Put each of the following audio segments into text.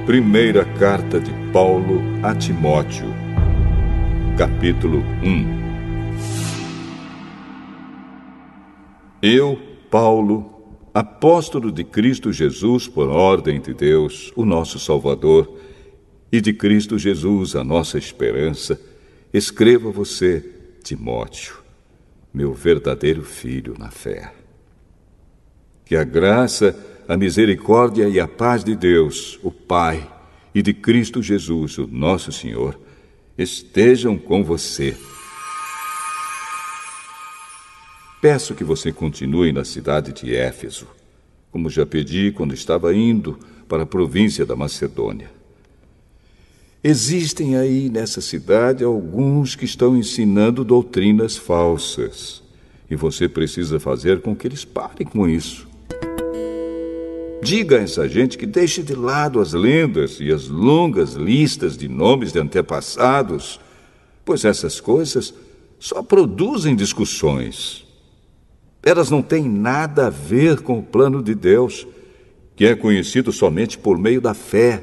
Primeira carta de Paulo a Timóteo, capítulo 1. Eu, Paulo, apóstolo de Cristo Jesus por ordem de Deus, o nosso Salvador, e de Cristo Jesus, a nossa esperança, escrevo a você, Timóteo, meu verdadeiro filho na fé. Que a graça, a misericórdia e a paz de Deus, o Pai, e de Cristo Jesus, o nosso Senhor, estejam com você. Peço que você continue na cidade de Éfeso, como já pedi quando estava indo para a província da Macedônia. Existem aí nessa cidade alguns que estão ensinando doutrinas falsas, e você precisa fazer com que eles parem com isso. Diga a essa gente que deixe de lado as lendas e as longas listas de nomes de antepassados, pois essas coisas só produzem discussões. Elas não têm nada a ver com o plano de Deus, que é conhecido somente por meio da fé.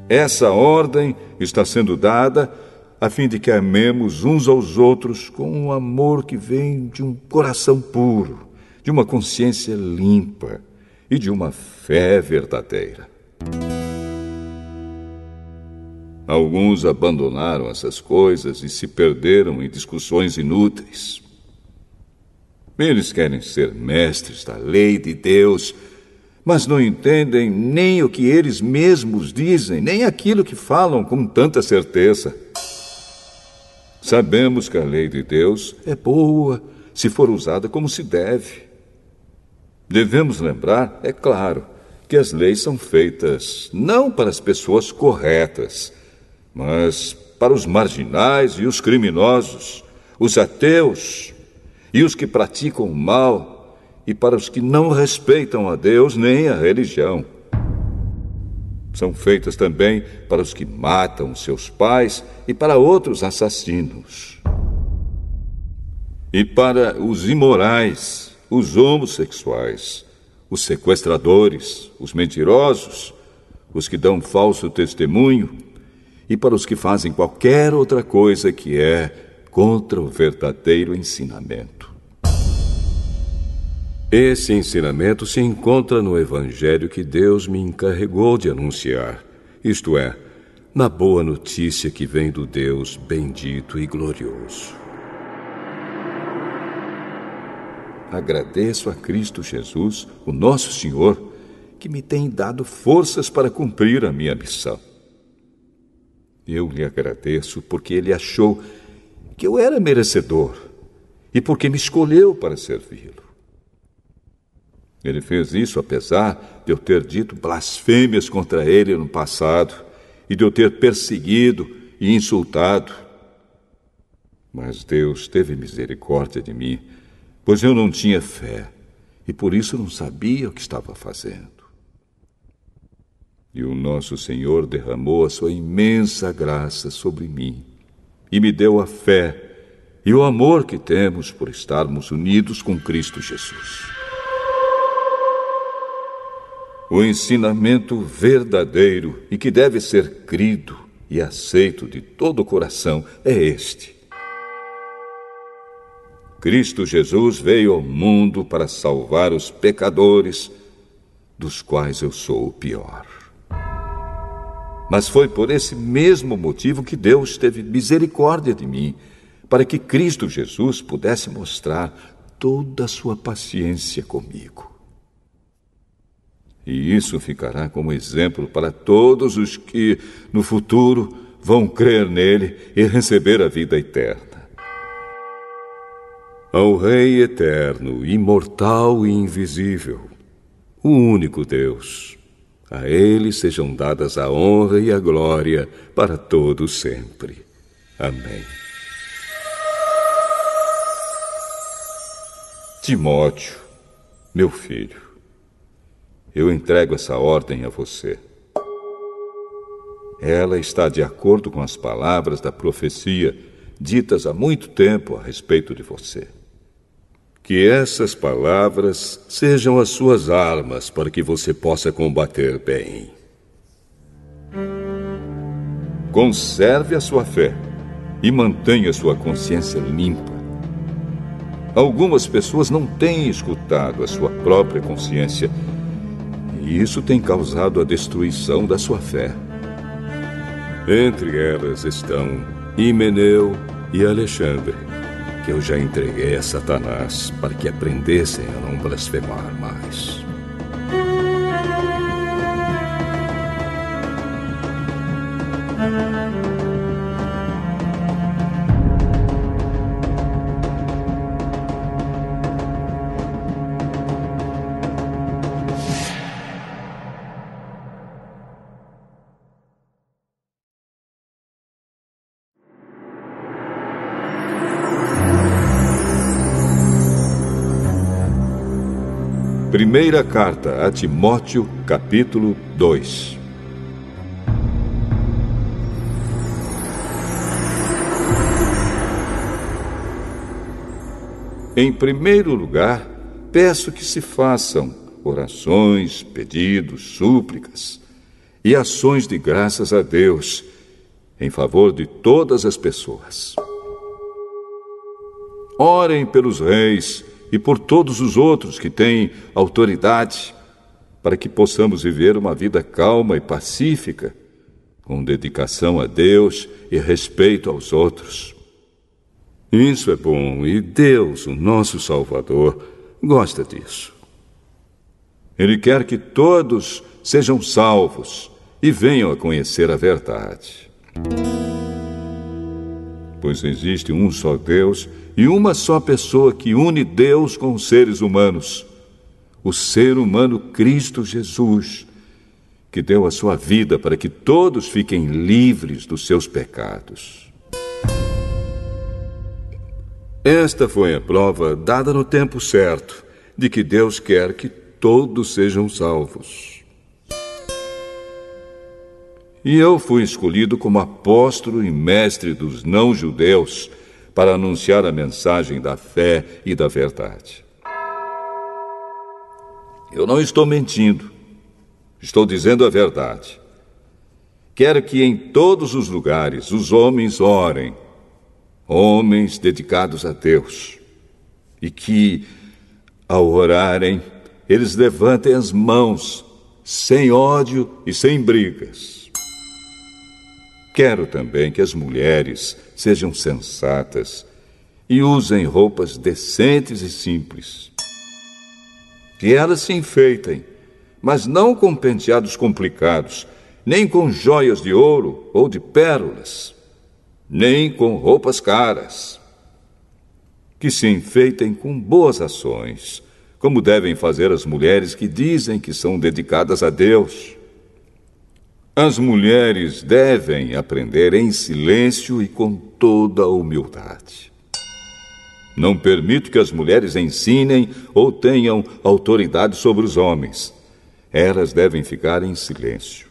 Essa ordem está sendo dada a fim de que amemos uns aos outros com um amor que vem de um coração puro, de uma consciência limpa e de uma fé verdadeira. Alguns abandonaram essas coisas e se perderam em discussões inúteis. Eles querem ser mestres da lei de Deus, mas não entendem nem o que eles mesmos dizem, nem aquilo que falam com tanta certeza. Sabemos que a lei de Deus é boa se for usada como se deve. Devemos lembrar, é claro, que as leis são feitas não para as pessoas corretas, mas para os marginais e os criminosos, os ateus e os que praticam o mal, e para os que não respeitam a Deus nem a religião. São feitas também para os que matam seus pais e para outros assassinos. E para os imorais, os homossexuais, os sequestradores, os mentirosos, os que dão falso testemunho, e para os que fazem qualquer outra coisa que é contra o verdadeiro ensinamento. Esse ensinamento se encontra no Evangelho que Deus me encarregou de anunciar, isto é, na boa notícia que vem do Deus bendito e glorioso. Agradeço a Cristo Jesus, o nosso Senhor, que me tem dado forças para cumprir a minha missão. Eu lhe agradeço porque Ele achou que eu era merecedor e porque me escolheu para servi-lo. Ele fez isso apesar de eu ter dito blasfêmias contra Ele no passado e de eu ter perseguido e insultado. Mas Deus teve misericórdia de mim, pois eu não tinha fé, e por isso não sabia o que estava fazendo. E o nosso Senhor derramou a sua imensa graça sobre mim, e me deu a fé e o amor que temos por estarmos unidos com Cristo Jesus. O ensinamento verdadeiro e que deve ser crido e aceito de todo o coração é este: Cristo Jesus veio ao mundo para salvar os pecadores, dos quais eu sou o pior. Mas foi por esse mesmo motivo que Deus teve misericórdia de mim, para que Cristo Jesus pudesse mostrar toda a sua paciência comigo. E isso ficará como exemplo para todos os que, no futuro, vão crer nele e receber a vida eterna. Ao Rei eterno, imortal e invisível, o único Deus, a Ele sejam dadas a honra e a glória para todos sempre. Amém. Timóteo, meu filho, eu entrego essa ordem a você. Ela está de acordo com as palavras da profecia ditas há muito tempo a respeito de você. Que essas palavras sejam as suas armas para que você possa combater bem. Conserve a sua fé e mantenha sua consciência limpa. Algumas pessoas não têm escutado a sua própria consciência e isso tem causado a destruição da sua fé. Entre elas estão Himeneu e Alexandre, que eu já entreguei a Satanás para que aprendessem a não blasfemar mais. Primeira carta a Timóteo, capítulo 2. Em primeiro lugar, peço que se façam orações, pedidos, súplicas e ações de graças a Deus em favor de todas as pessoas. Orem pelos reis e por todos os outros que têm autoridade, para que possamos viver uma vida calma e pacífica, com dedicação a Deus e respeito aos outros. Isso é bom e Deus, o nosso Salvador, gosta disso. Ele quer que todos sejam salvos e venham a conhecer a verdade. Pois existe um só Deus e uma só pessoa que une Deus com os seres humanos, o ser humano Cristo Jesus, que deu a sua vida para que todos fiquem livres dos seus pecados. Esta foi a prova dada no tempo certo de que Deus quer que todos sejam salvos. E eu fui escolhido como apóstolo e mestre dos não-judeus para anunciar a mensagem da fé e da verdade. Eu não estou mentindo, estou dizendo a verdade. Quero que em todos os lugares os homens orem, homens dedicados a Deus, e que, ao orarem, eles levantem as mãos, sem ódio e sem brigas. Quero também que as mulheres sejam sensatas e usem roupas decentes e simples. Que elas se enfeitem, mas não com penteados complicados, nem com joias de ouro ou de pérolas, nem com roupas caras. Que se enfeitem com boas ações, como devem fazer as mulheres que dizem que são dedicadas a Deus. As mulheres devem aprender em silêncio e com toda a humildade. Não permito que as mulheres ensinem ou tenham autoridade sobre os homens. Elas devem ficar em silêncio.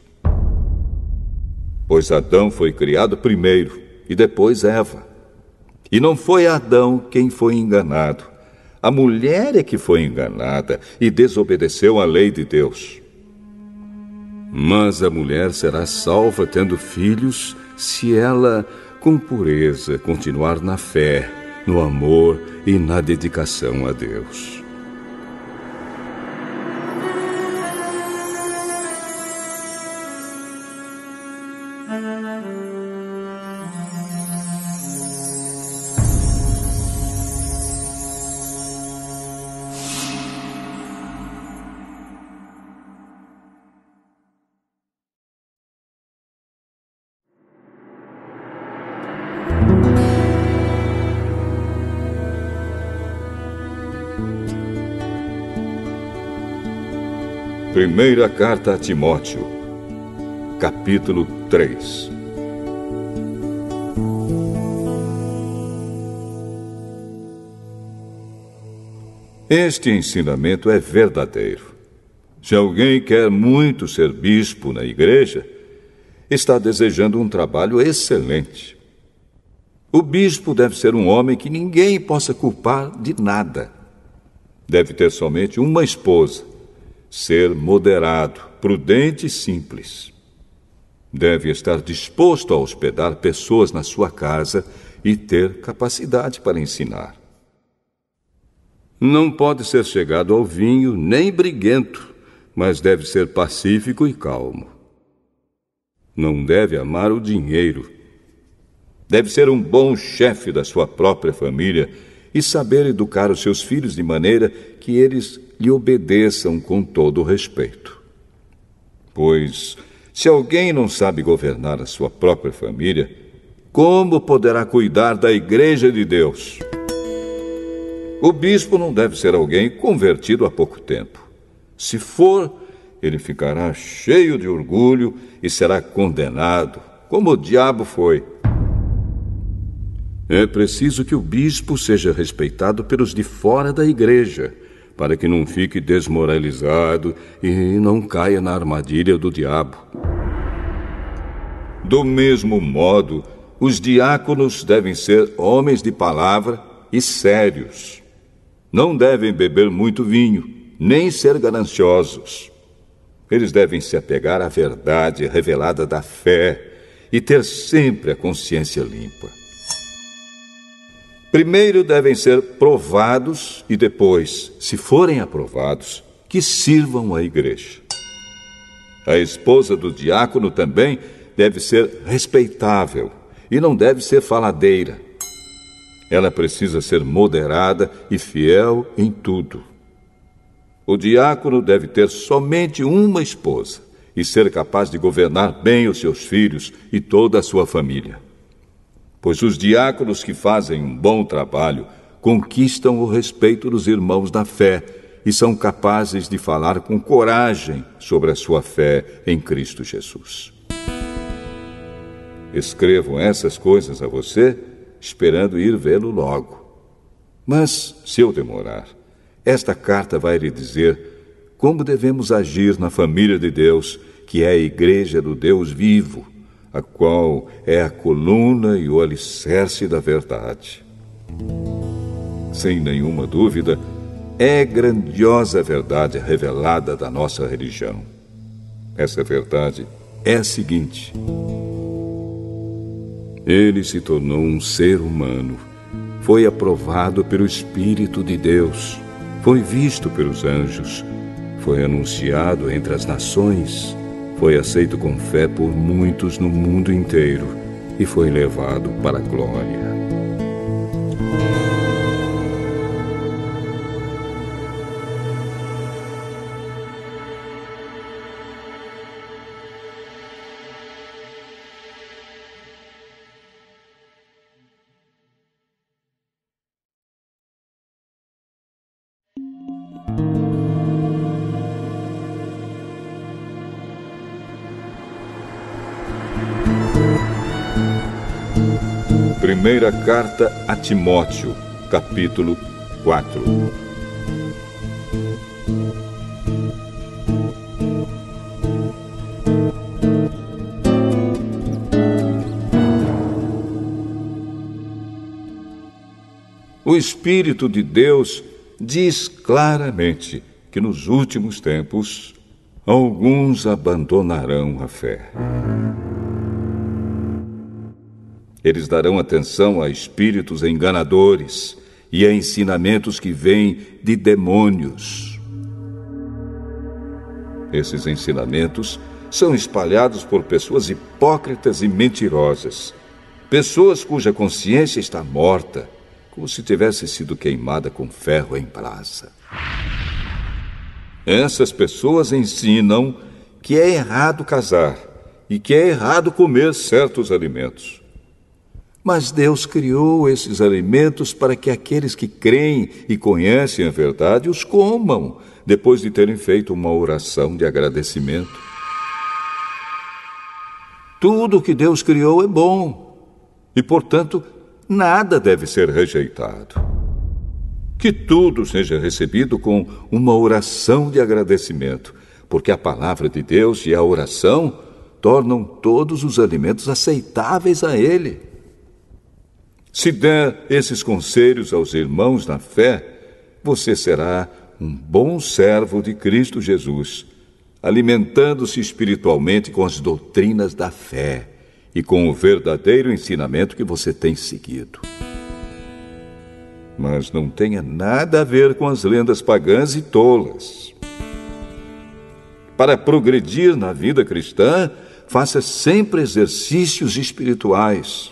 Pois Adão foi criado primeiro e depois Eva. E não foi Adão quem foi enganado. A mulher é que foi enganada e desobedeceu à lei de Deus. Mas a mulher será salva tendo filhos se ela, com pureza, continuar na fé, no amor e na dedicação a Deus. Primeira carta a Timóteo, capítulo 3. Este ensinamento é verdadeiro. Se alguém quer muito ser bispo na igreja, está desejando um trabalho excelente. O bispo deve ser um homem que ninguém possa culpar de nada. deve ter somente uma esposa, ser moderado, prudente e simples. Deve estar disposto a hospedar pessoas na sua casa e ter capacidade para ensinar. Não pode ser chegado ao vinho nem briguento, mas deve ser pacífico e calmo. Não deve amar o dinheiro. Deve ser um bom chefe da sua própria família e saber educar os seus filhos de maneira que eles lhe obedeçam com todo o respeito. Pois, se alguém não sabe governar a sua própria família, como poderá cuidar da Igreja de Deus? O bispo não deve ser alguém convertido há pouco tempo. Se for, ele ficará cheio de orgulho e será condenado, como o diabo foi. É preciso que o bispo seja respeitado pelos de fora da igreja, para que não fique desmoralizado e não caia na armadilha do diabo. Do mesmo modo, os diáconos devem ser homens de palavra e sérios. Não devem beber muito vinho, nem ser gananciosos. Eles devem se apegar à verdade revelada da fé e ter sempre a consciência limpa. Primeiro devem ser provados e depois, se forem aprovados, que sirvam à igreja. A esposa do diácono também deve ser respeitável e não deve ser faladeira. Ela precisa ser moderada e fiel em tudo. O diácono deve ter somente uma esposa e ser capaz de governar bem os seus filhos e toda a sua família. Pois os diáconos que fazem um bom trabalho conquistam o respeito dos irmãos da fé e são capazes de falar com coragem sobre a sua fé em Cristo Jesus. Escrevo essas coisas a você, esperando ir vê-lo logo. Mas, se eu demorar, esta carta vai lhe dizer como devemos agir na família de Deus, que é a igreja do Deus vivo, a qual é a coluna e o alicerce da verdade. Sem nenhuma dúvida, é grandiosa a verdade revelada da nossa religião. Essa verdade é a seguinte: ele se tornou um ser humano, foi aprovado pelo Espírito de Deus, foi visto pelos anjos, foi anunciado entre as nações, foi aceito com fé por muitos no mundo inteiro e foi levado para a glória. Primeira carta a Timóteo, capítulo 4. O Espírito de Deus diz claramente que nos últimos tempos alguns abandonarão a fé. Eles darão atenção a espíritos enganadores e a ensinamentos que vêm de demônios. Esses ensinamentos são espalhados por pessoas hipócritas e mentirosas, pessoas cuja consciência está morta, como se tivesse sido queimada com ferro em brasa. Essas pessoas ensinam que é errado casar e que é errado comer certos alimentos. Mas Deus criou esses alimentos para que aqueles que creem e conhecem a verdade os comam, depois de terem feito uma oração de agradecimento. Tudo o que Deus criou é bom e, portanto, nada deve ser rejeitado. Que tudo seja recebido com uma oração de agradecimento, porque a palavra de Deus e a oração tornam todos os alimentos aceitáveis a Ele. Se der esses conselhos aos irmãos na fé, você será um bom servo de Cristo Jesus, alimentando-se espiritualmente com as doutrinas da fé e com o verdadeiro ensinamento que você tem seguido. Mas não tenha nada a ver com as lendas pagãs e tolas. Para progredir na vida cristã, faça sempre exercícios espirituais,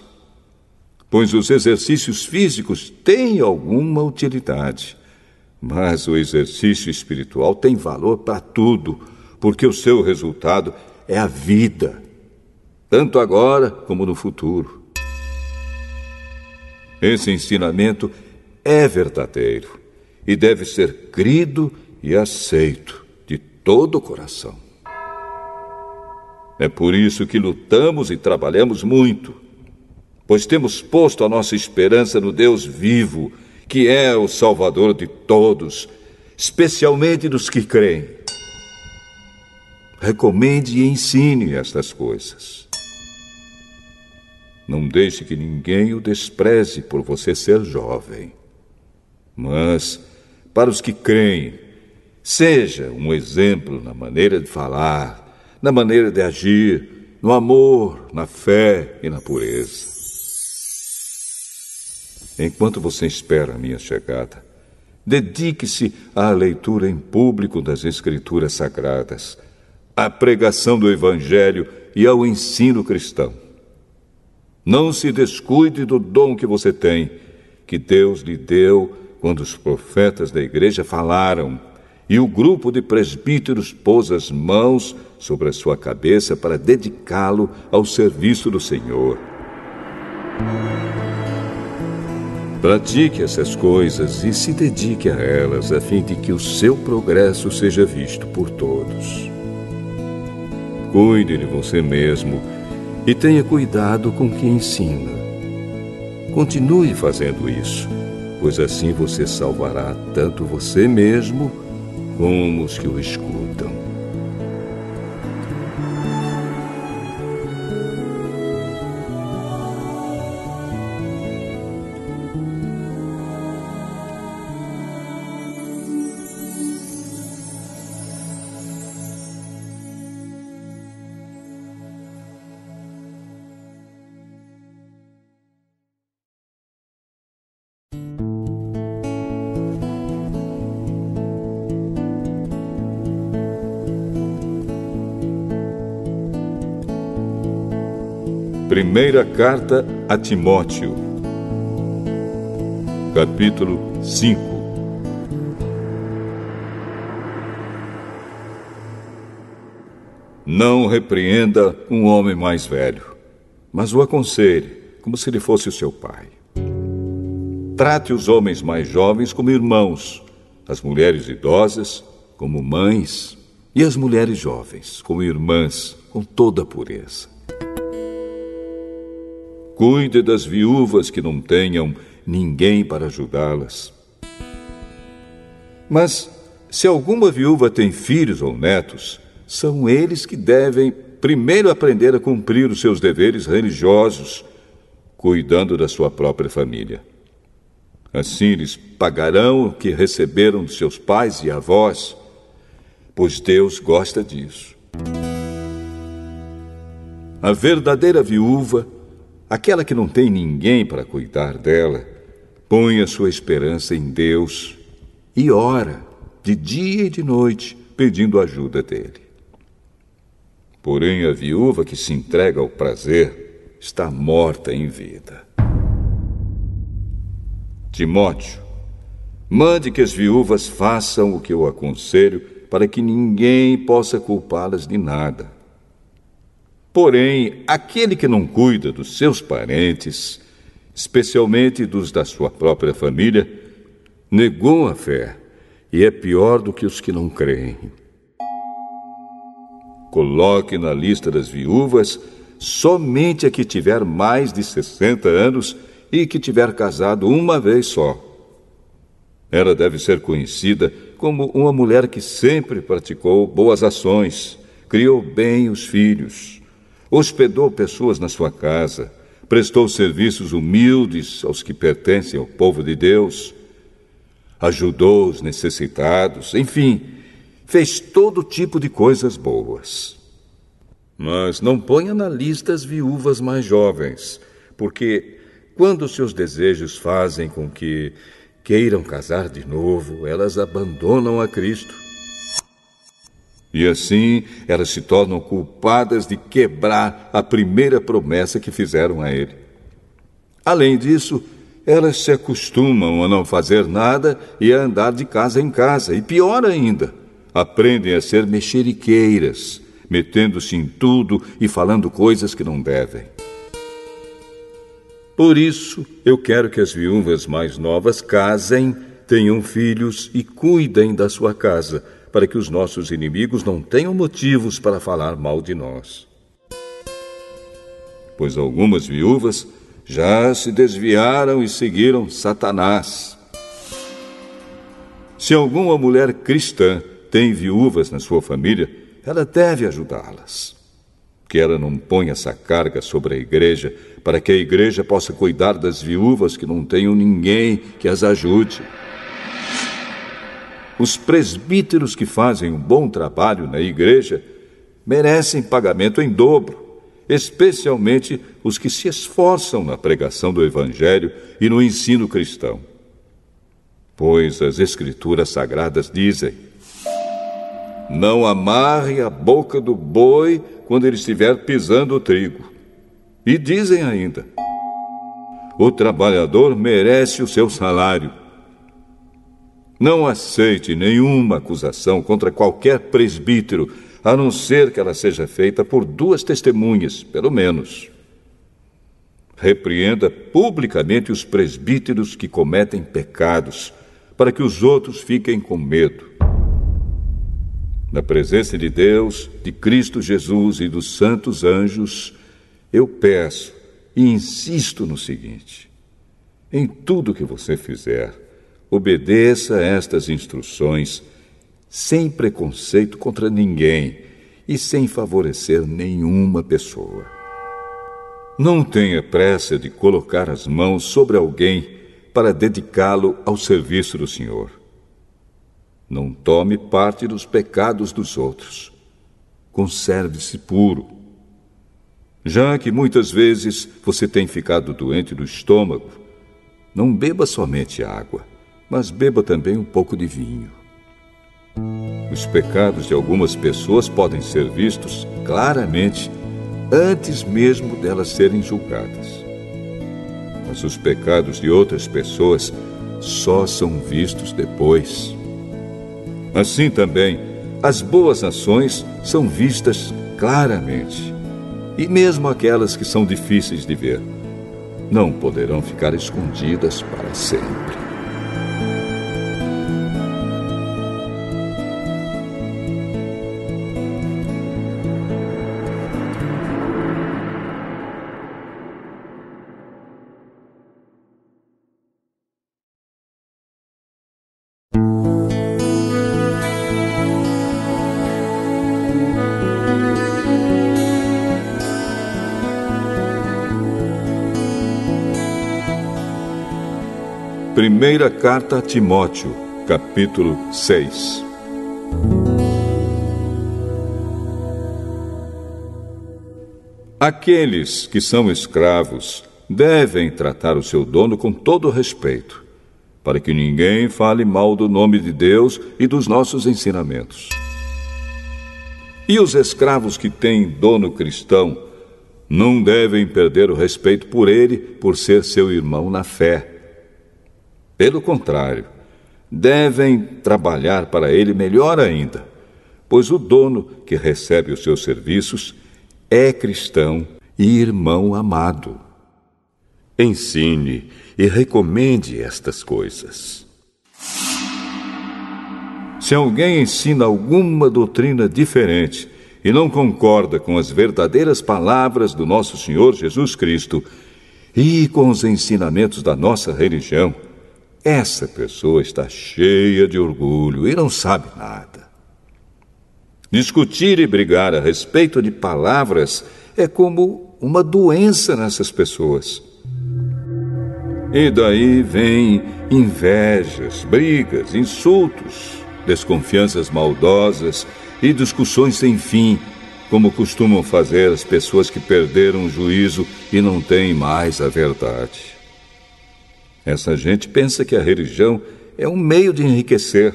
pois os exercícios físicos têm alguma utilidade, mas o exercício espiritual tem valor para tudo, porque o seu resultado é a vida, tanto agora como no futuro. Esse ensinamento é verdadeiro e deve ser crido e aceito de todo o coração. É por isso que lutamos e trabalhamos muito, pois temos posto a nossa esperança no Deus vivo, que é o Salvador de todos, especialmente dos que creem. Recomende e ensine estas coisas. Não deixe que ninguém o despreze por você ser jovem. Mas, para os que creem, seja um exemplo na maneira de falar, na maneira de agir, no amor, na fé e na pureza. Enquanto você espera a minha chegada, dedique-se à leitura em público das Escrituras Sagradas, à pregação do Evangelho e ao ensino cristão. Não se descuide do dom que você tem, que Deus lhe deu quando os profetas da igreja falaram e o grupo de presbíteros pôs as mãos sobre a sua cabeça para dedicá-lo ao serviço do Senhor. Pratique essas coisas e se dedique a elas, a fim de que o seu progresso seja visto por todos. Cuide de você mesmo e tenha cuidado com quem ensina. Continue fazendo isso, pois assim você salvará tanto você mesmo como os que o escutam. Primeira carta a Timóteo, capítulo 5. Não repreenda um homem mais velho, mas o aconselhe, como se ele fosse o seu pai. Trate os homens mais jovens como irmãos, as mulheres idosas como mães e as mulheres jovens como irmãs, com toda a pureza. Cuide das viúvas que não tenham ninguém para ajudá-las. Mas, se alguma viúva tem filhos ou netos, são eles que devem primeiro aprender a cumprir os seus deveres religiosos, cuidando da sua própria família. Assim eles pagarão o que receberam de seus pais e avós, pois Deus gosta disso. A verdadeira viúva, aquela que não tem ninguém para cuidar dela, põe a sua esperança em Deus e ora de dia e de noite, pedindo ajuda dele. Porém, a viúva que se entrega ao prazer está morta em vida. Timóteo, mande que as viúvas façam o que eu aconselho, para que ninguém possa culpá-las de nada. Porém, aquele que não cuida dos seus parentes, especialmente dos da sua própria família, negou a fé e é pior do que os que não creem. Coloque na lista das viúvas somente a que tiver mais de 60 anos e que tiver casado uma vez só. Ela deve ser conhecida como uma mulher que sempre praticou boas ações, criou bem os filhos, hospedou pessoas na sua casa, prestou serviços humildes aos que pertencem ao povo de Deus. ajudou os necessitados, enfim, fez todo tipo de coisas boas. Mas não ponha na lista as viúvas mais jovens, porque quando seus desejos fazem com que queiram casar de novo, elas abandonam a Cristo. E assim elas se tornam culpadas de quebrar a primeira promessa que fizeram a Ele. Além disso, elas se acostumam a não fazer nada e a andar de casa em casa. E pior ainda, aprendem a ser mexeriqueiras, metendo-se em tudo e falando coisas que não devem. Por isso, eu quero que as viúvas mais novas casem, tenham filhos e cuidem da sua casa, para que os nossos inimigos não tenham motivos para falar mal de nós. Pois algumas viúvas já se desviaram e seguiram Satanás. Se alguma mulher cristã tem viúvas na sua família, ela deve ajudá-las. Que ela não ponha essa carga sobre a igreja, para que a igreja possa cuidar das viúvas que não tenham ninguém que as ajude. Os presbíteros que fazem um bom trabalho na igreja merecem pagamento em dobro, especialmente os que se esforçam na pregação do Evangelho e no ensino cristão. Pois as Escrituras Sagradas dizem: não amarre a boca do boi quando ele estiver pisando o trigo. E dizem ainda: o trabalhador merece o seu salário. Não aceite nenhuma acusação contra qualquer presbítero, a não ser que ela seja feita por 2 testemunhas, pelo menos. Repreenda publicamente os presbíteros que cometem pecados, para que os outros fiquem com medo. Na presença de Deus, de Cristo Jesus e dos santos anjos, eu peço e insisto no seguinte: em tudo que você fizer, obedeça a estas instruções, sem preconceito contra ninguém e sem favorecer nenhuma pessoa. Não tenha pressa de colocar as mãos sobre alguém para dedicá-lo ao serviço do Senhor. Não tome parte dos pecados dos outros. Conserve-se puro. Já que muitas vezes você tem ficado doente do estômago, não beba somente água, mas beba também um pouco de vinho. Os pecados de algumas pessoas podem ser vistos claramente antes mesmo delas serem julgadas. Mas os pecados de outras pessoas só são vistos depois. Assim também, as boas ações são vistas claramente. E mesmo aquelas que são difíceis de ver, não poderão ficar escondidas para sempre. Primeira carta a Timóteo, capítulo 6. Aqueles que são escravos devem tratar o seu dono com todo respeito, para que ninguém fale mal do nome de Deus e dos nossos ensinamentos. E os escravos que têm dono cristão não devem perder o respeito por ele, por ser seu irmão na fé. Pelo contrário, devem trabalhar para ele melhor ainda, pois o dono que recebe os seus serviços é cristão e irmão amado. Ensine e recomende estas coisas. Se alguém ensina alguma doutrina diferente e não concorda com as verdadeiras palavras do nosso Senhor Jesus Cristo e com os ensinamentos da nossa religião, essa pessoa está cheia de orgulho e não sabe nada. Discutir e brigar a respeito de palavras é como uma doença nessas pessoas. E daí vêm invejas, brigas, insultos, desconfianças maldosas e discussões sem fim, como costumam fazer as pessoas que perderam o juízo e não têm mais a verdade. Essa gente pensa que a religião é um meio de enriquecer.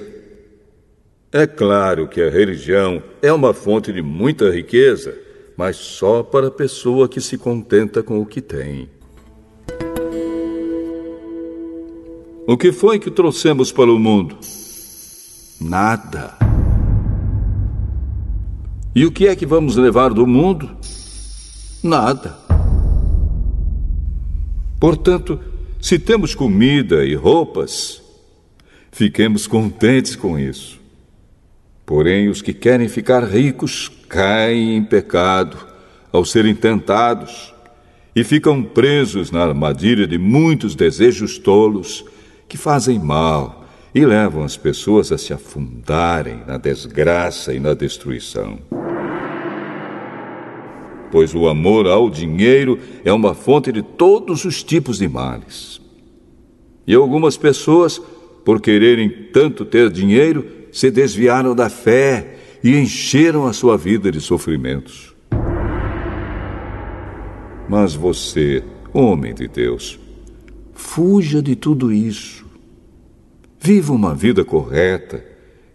É claro que a religião é uma fonte de muita riqueza, mas só para a pessoa que se contenta com o que tem. O que foi que trouxemos para o mundo? Nada. E o que é que vamos levar do mundo? Nada. Portanto, se temos comida e roupas, fiquemos contentes com isso. Porém, os que querem ficar ricos caem em pecado ao serem tentados e ficam presos na armadilha de muitos desejos tolos que fazem mal e levam as pessoas a se afundarem na desgraça e na destruição. Pois o amor ao dinheiro é uma fonte de todos os tipos de males. E algumas pessoas, por quererem tanto ter dinheiro, se desviaram da fé e encheram a sua vida de sofrimentos. Mas você, homem de Deus, fuja de tudo isso. Viva uma vida correta,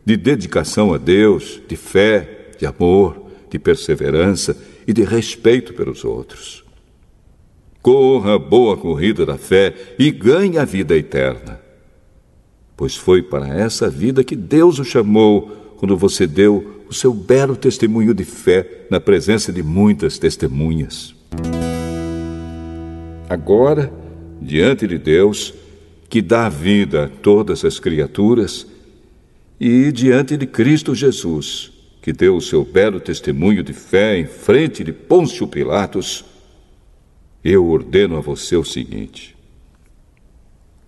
de dedicação a Deus, de fé, de amor, de perseverança e de respeito pelos outros. Corra a boa corrida da fé e ganhe a vida eterna. Pois foi para essa vida que Deus o chamou quando você deu o seu belo testemunho de fé na presença de muitas testemunhas. Agora, diante de Deus, que dá vida a todas as criaturas, e diante de Cristo Jesus, que deu o seu belo testemunho de fé em frente de Pôncio Pilatos, eu ordeno a você o seguinte: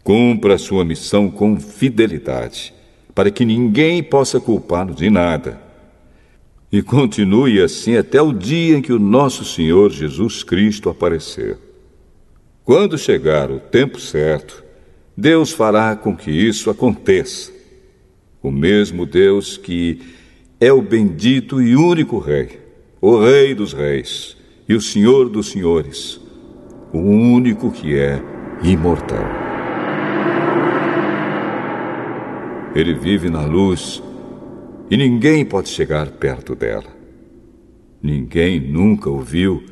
cumpra a sua missão com fidelidade, para que ninguém possa culpá-lo de nada. E continue assim até o dia em que o nosso Senhor Jesus Cristo aparecer. Quando chegar o tempo certo, Deus fará com que isso aconteça. O mesmo Deus que é o bendito e único Rei, o Rei dos Reis e o Senhor dos Senhores, o único que é imortal. Ele vive na luz e ninguém pode chegar perto dela. Ninguém nunca o viu,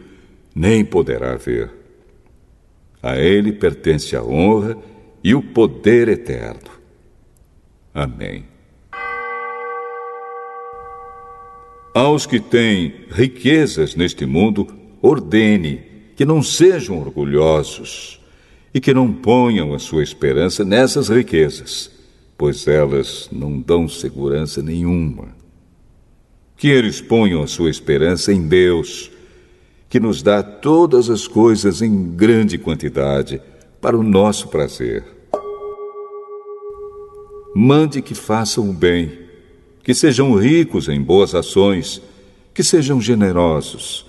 nem poderá ver. A ele pertence a honra e o poder eterno. Amém. Aos que têm riquezas neste mundo, ordene que não sejam orgulhosos e que não ponham a sua esperança nessas riquezas, pois elas não dão segurança nenhuma. Que eles ponham a sua esperança em Deus, que nos dá todas as coisas em grande quantidade para o nosso prazer. Mande que façam o bem, que sejam ricos em boas ações, que sejam generosos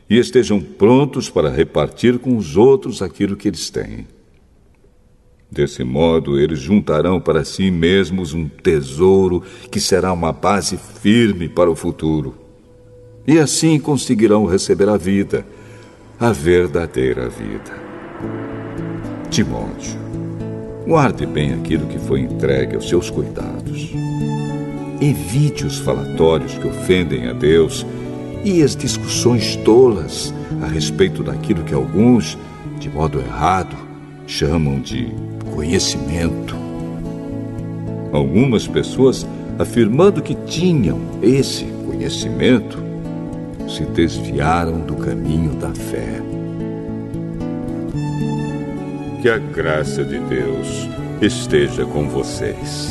e estejam prontos para repartir com os outros aquilo que eles têm. Desse modo, eles juntarão para si mesmos um tesouro que será uma base firme para o futuro. E assim conseguirão receber a vida, a verdadeira vida. Timóteo, guarde bem aquilo que foi entregue aos seus cuidados. Evite os falatórios que ofendem a Deus e as discussões tolas a respeito daquilo que alguns, de modo errado, chamam de conhecimento. Algumas pessoas, afirmando que tinham esse conhecimento, se desviaram do caminho da fé. Que a graça de Deus esteja com vocês.